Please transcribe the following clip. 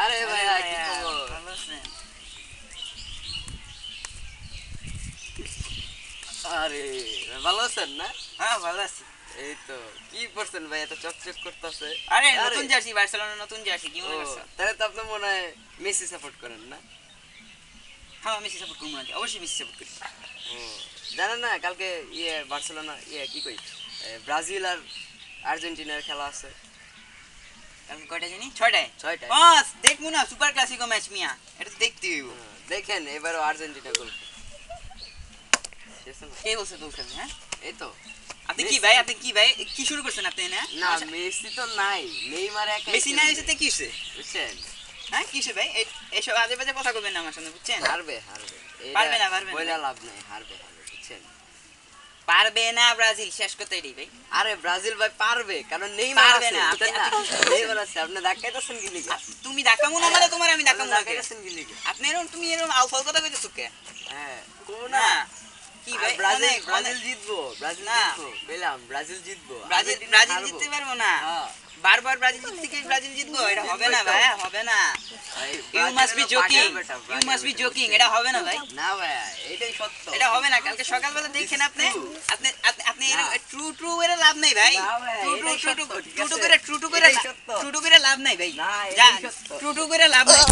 আরে ভাইয়া কি খবর? ভালো আছেন? আরে ভালো আছেন না? হ্যাঁ ভালো আছি। এই তো কি করছেন ভাই, এত চকচক করতেছে? আরে নতুন জার্সি, বার্সেলোনার নতুন জার্সি, কি ও মনে করছো? তাহলে তো আপনি মনে হয় মেসি সাপোর্ট করেন না? হ্যাঁ মেসি সাপোর্ট করবো নাকি, অবশ্যই মেসি সাপোর্ট করি। ও জানেন না কালকে বার্সেলোনা কি কই ব্রাজিল আর আর্জেন্টিনার খেলা আছে। কালকে কয়টা জানি? 6টায়। 6টায়। বাস দেখবো না, সুপার ক্লাসিকো ম্যাচ মিয়া, এটা তো দেখতে হইব। দেখেন এবারও আর্জেন্টিনা গোল শেষ না? কে বলছে দোষ খেলবে? হ্যাঁ এই তো আপনি কি মেসি। ভাই, আপনি কি ভাই, কি শুরু করছেন আপনি? না না মেসি তো নাই, নেইমার একাই মেসি না খেলবে। এসেতে কি হইছে? বুঝছেন? হ্যাঁ কি হইছে ভাই? এইসব আজে বাজে কথা কইবেন না আমার সামনে, বুঝছেন? হারবে হারবে পারবে না, পারবে না বইলা ভাই। লাভ নাই, হারবে হারবে বুঝছেন? পারবে না ব্রাজিল, শেষ কথা এটাই ভাই। আরে ব্রাজিল ভাই পারবে, কারণ নেইমার পারবে আছে না, বুঝছেন না? আপনি কি নেইমার আছে, আপনি ধাক্কাইতাছেন কি লিগা? তুমি ডাকামো না মানে তোমার আমি ডাকামো না কে? ধাক্কাইতাছেন কি লিগা? আপনি এরকম, তুমি এরকম আউফাল কথা কইতেছো কে? হ্যাঁ কোন না না কি আর ভাই, ব্রাজিল অনেক ব্রাজিল অনেক জিতবো, ব্রাজিল না। জিতবো পেলাম, ব্রাজিল জিতবো, ব্রাজিল আর্জেন্টিনা ব্রাজিল হারবো। জিততে পারবো না। হ্যাঁ বারবার ব্রাজিল জিততে গিয়ে ব্রাজিল জিতবো, এটা হবে না জিতবোই তো। ভাই, হবে না। ভাই, ইউ মাস্ট বি ব্রাজিলেরও জোকিং, পাগল বেটা, ইউ পাগল মাস্ট বি বেটা, জোকিং, বুঝছেন? এটা হবে না ভাই। না ভাইয়া এটাই সত্য। এটা হবে না, কালকে সকালবেলা দেখেন আপনি, true। আপনি আপনি আপনি না। ট্রু ট্রু করে লাভ নাই ভাই। না ভাই, ট্রু ট্রু এটাই ট্রু সত্য, ঠিক ট্রু আছে? করে ট্রু টু করে এটাই সত্য। ট্রু টু করে লাভ নাই ভাই। না, যা এটাই সত্য। ট্রু টু করে লাভ নাই।